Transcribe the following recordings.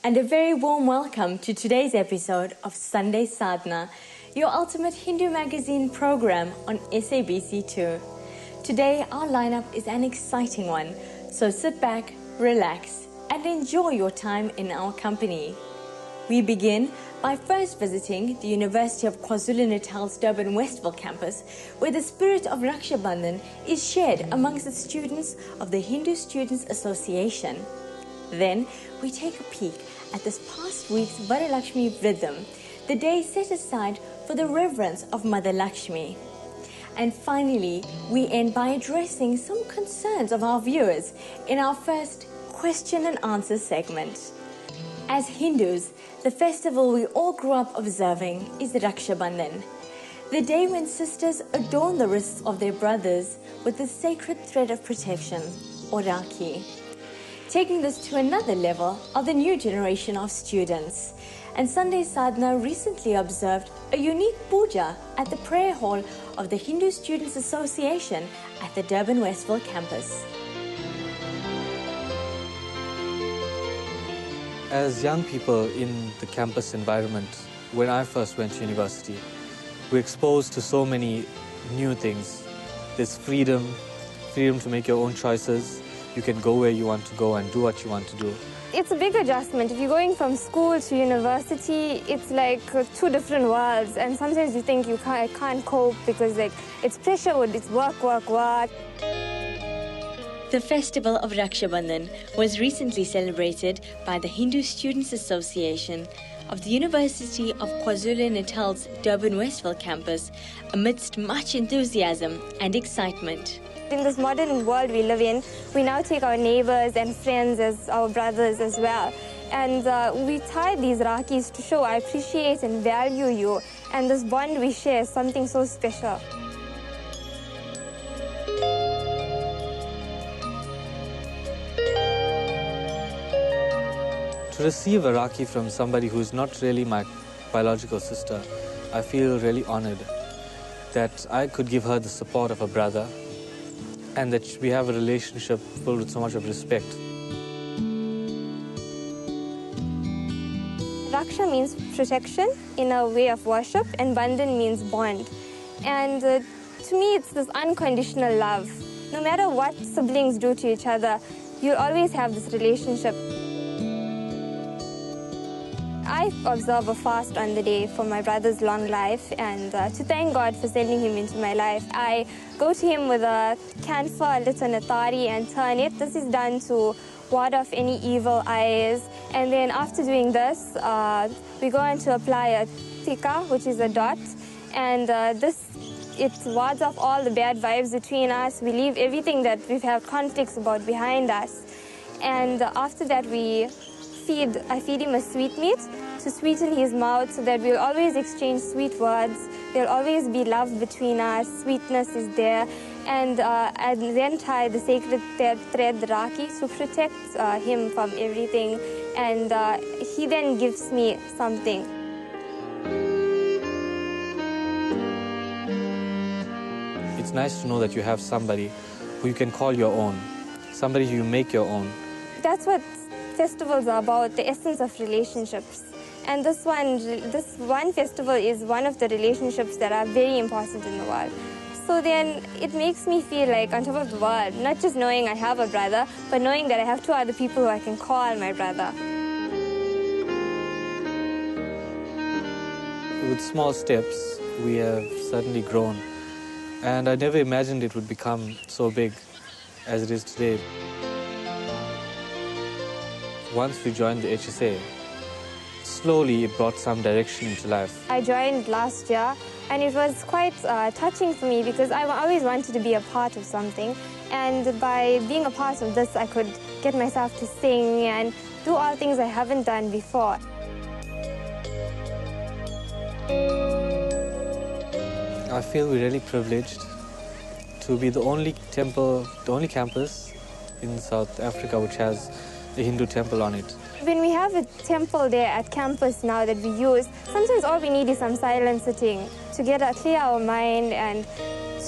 and a very warm welcome to today's episode of Sunday Sadhana, your ultimate Hindu magazine program on SABC2. Today, our lineup is an exciting one, so sit back, relax, and enjoy your time in our company. We begin by first visiting the University of KwaZulu-Natal's Durban Westville campus, where the spirit of Raksha Bandhan is shared amongst the students of the Hindu Students Association. Then, we take a peek at this past week's Varalakshmi Varadham, the day set aside for the reverence of Mother Lakshmi. And finally, we end by addressing some concerns of our viewers in our first question and answer segment. As Hindus, the festival we all grew up observing is Raksha Bandhan, the day when sisters adorn the wrists of their brothers with the sacred thread of protection, or Rakhi. Taking this to another level are the new generation of students. And Sunday Sadhana recently observed a unique puja at the prayer hall of the Hindu Students Association at the Durban Westville campus. As young people in the campus environment, when I first went to university, we're exposed to so many new things. There's freedom to make your own choices. You can go where you want to go and do what you want to do. It's a big adjustment. If you're going from school to university, it's like two different worlds. And sometimes you think I can't cope because it's pressure, it's work. The festival of Raksha Bandhan was recently celebrated by the Hindu Students Association of the University of KwaZulu-Natal's Durban Westville campus amidst much enthusiasm and excitement. In this modern world we live in, we now take our neighbors and friends as our brothers as well. And we tie these Rakhis to show I appreciate and value you. And this bond we share is something so special. To receive a Rakhi from somebody who's not really my biological sister, I feel really honored that I could give her the support of a brother and that we have a relationship filled with so much of respect. Raksha means protection in a way of worship, and Bandhan means bond. And to me, it's this unconditional love. No matter what siblings do to each other, you'll always have this relationship. I observe a fast on the day for my brother's long life, and to thank God for sending him into my life, I go to him with a camphor lit on a thari and turn it. This is done to ward off any evil eyes. And then after doing this, we go on to apply a tika, which is a dot, and it wards off all the bad vibes between us. We leave everything that we've had conflicts about behind us. And after that, I feed him a sweetmeat to sweeten his mouth so that we'll always exchange sweet words. There'll always be love between us, sweetness is there. And I then tie the sacred thread, the Rakhi, to protect him from everything. And he then gives me something. It's nice to know that you have somebody who you can call your own, somebody who you make your own. That's what festivals are about, the essence of relationships. And this one festival is one of the relationships that are very important in the world. So then it makes me feel like on top of the world, not just knowing I have a brother, but knowing that I have two other people who I can call my brother. With small steps, we have certainly grown. And I never imagined it would become so big as it is today. Once we joined the HSA, slowly it brought some direction into life. I joined last year, and it was quite touching for me because I always wanted to be a part of something. And by being a part of this, I could get myself to sing and do all things I haven't done before. I feel we're really privileged to be the only campus in South Africa which has a Hindu temple on it. When we have a temple there at campus now that we use, sometimes all we need is some silent sitting to clear our mind and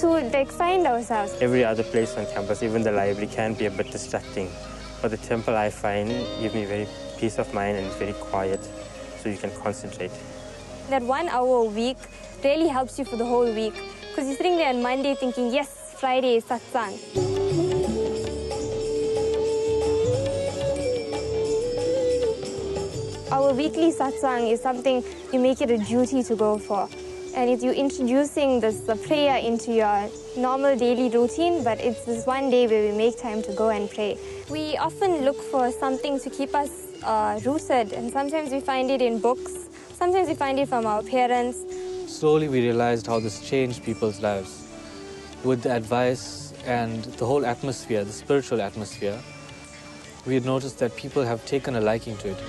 to find ourselves. Every other place on campus, even the library, can be a bit distracting. But the temple, I find, give me very peace of mind and it's very quiet, so you can concentrate. That 1 hour a week really helps you for the whole week, because you're sitting there on Monday thinking, yes, Friday is satsang. Our weekly satsang is something you make it a duty to go for. And it's you introducing this prayer into your normal daily routine, but it's this one day where we make time to go and pray. We often look for something to keep us rooted, and sometimes we find it in books, sometimes we find it from our parents. Slowly we realized how this changed people's lives. With the advice and the whole atmosphere, the spiritual atmosphere, we had noticed that people have taken a liking to it.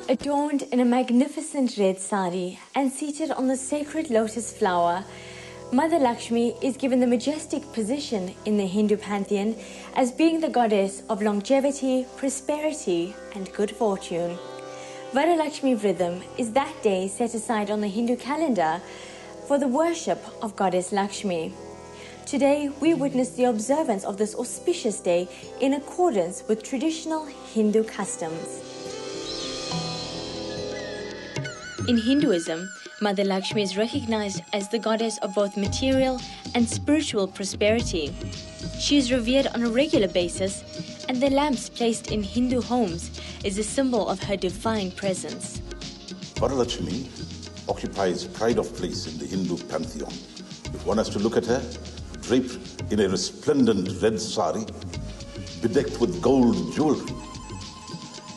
Adorned in a magnificent red sari and seated on the sacred lotus flower, Mother Lakshmi is given the majestic position in the Hindu pantheon as being the goddess of longevity, prosperity and good fortune. Varalakshmi Varadham is that day set aside on the Hindu calendar for the worship of Goddess Lakshmi. Today, we witness the observance of this auspicious day in accordance with traditional Hindu customs. In Hinduism, Mother Lakshmi is recognized as the goddess of both material and spiritual prosperity. She is revered on a regular basis, and the lamps placed in Hindu homes is a symbol of her divine presence. Varalakshmi occupies pride of place in the Hindu pantheon. If one has to look at her, draped in a resplendent red sari, bedecked with gold jewelry,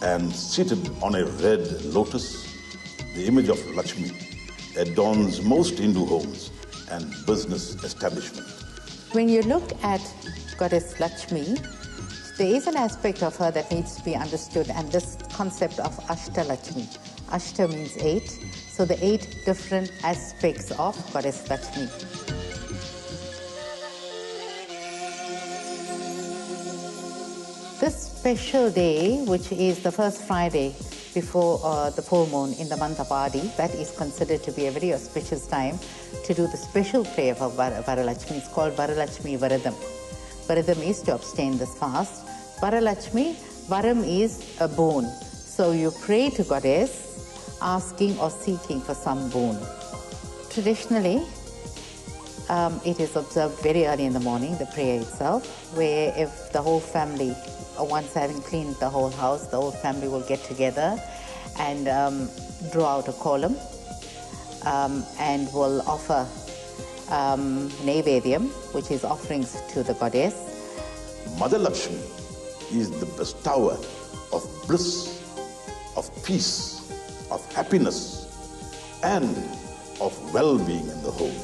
and seated on a red lotus, the image of Lakshmi adorns most Hindu homes and business establishments. When you look at Goddess Lakshmi, there is an aspect of her that needs to be understood, and this concept of Ashta Lakshmi. Ashta means 8, so the 8 different aspects of Goddess Lakshmi. This special day, which is the first Friday before the full moon in the month of Adi, that is considered to be a very auspicious time to do the special prayer for Varalakshmi. It's called Varalakshmi Varadham. Varadham is to abstain this fast. Varalakshmi, Varam is a boon. So you pray to Goddess asking or seeking for some boon. Traditionally, it is observed very early in the morning, the prayer itself, where if the whole family, once having cleaned the whole house, the whole family will get together and draw out a column and will offer Naivedyam, which is offerings to the goddess. Mother Lakshmi is the bestower of bliss, of peace, of happiness, and of well-being in the home.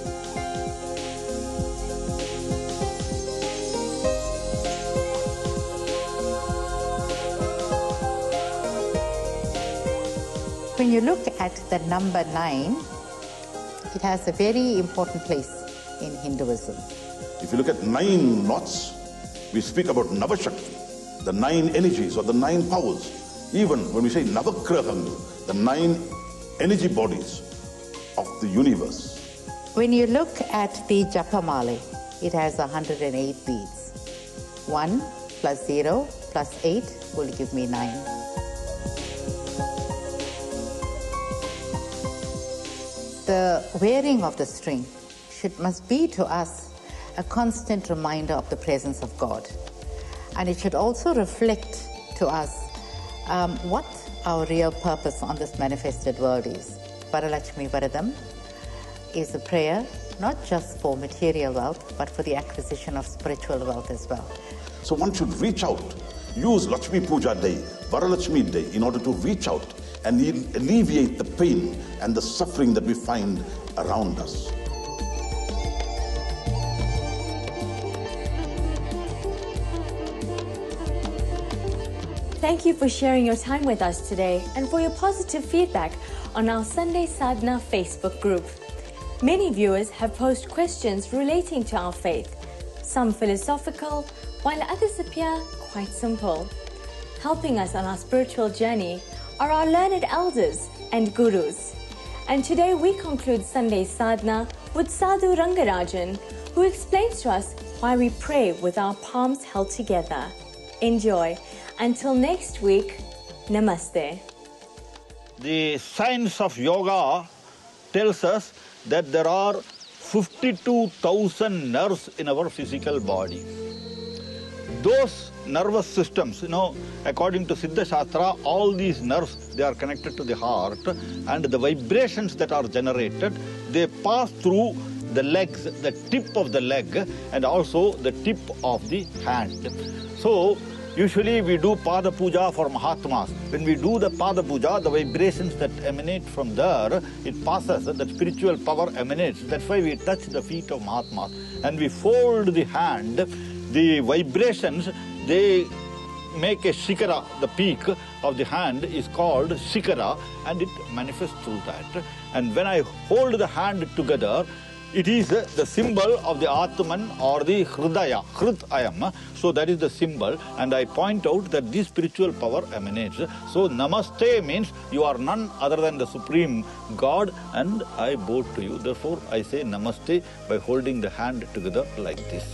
When you look at the number 9, it has a very important place in Hinduism. If you look at 9 knots, we speak about Navashakti, the 9 energies or the 9 powers. Even when we say Navagraham, the 9 energy bodies of the universe. When you look at the Japamala, it has 108 beads. 1 plus 0 plus 8 will give me 9. The wearing of the string must be to us a constant reminder of the presence of God. And it should also reflect to us what our real purpose on this manifested world is. Varalakshmi Varadham is a prayer not just for material wealth, but for the acquisition of spiritual wealth as well. So one should reach out, use Lakshmi Puja Day, Varalakshmi Day, in order to reach out and alleviate the pain and the suffering that we find around us. Thank you for sharing your time with us today and for your positive feedback on our Sunday Sadhana Facebook group. Many viewers have posed questions relating to our faith. some philosophical, while others appear quite simple. Helping us on our spiritual journey are our learned elders and gurus. And today we conclude Sunday's sadhana with Sadhu Rangarajan, who explains to us why we pray with our palms held together. Enjoy. Until next week, Namaste. The science of yoga tells us that there are 52,000 nerves in our physical body. Those nervous systems, according to Siddha Shastra, all these nerves, they are connected to the heart, and the vibrations that are generated, they pass through the legs, the tip of the leg, and also the tip of the hand. So, usually we do Pada Puja for Mahatmas. When we do the Pada Puja, the vibrations that emanate from there, it passes, that spiritual power emanates. That's why we touch the feet of Mahatmas. And we fold the hand, the vibrations, they make a shikara. The peak of the hand is called shikara, and it manifests through that. And when I hold the hand together, it is the symbol of the Atman or the Hridaya, Hrit Ayam. So that is the symbol, and I point out that this spiritual power emanates. So Namaste means you are none other than the Supreme God, and I bow to you. Therefore, I say Namaste by holding the hand together like this.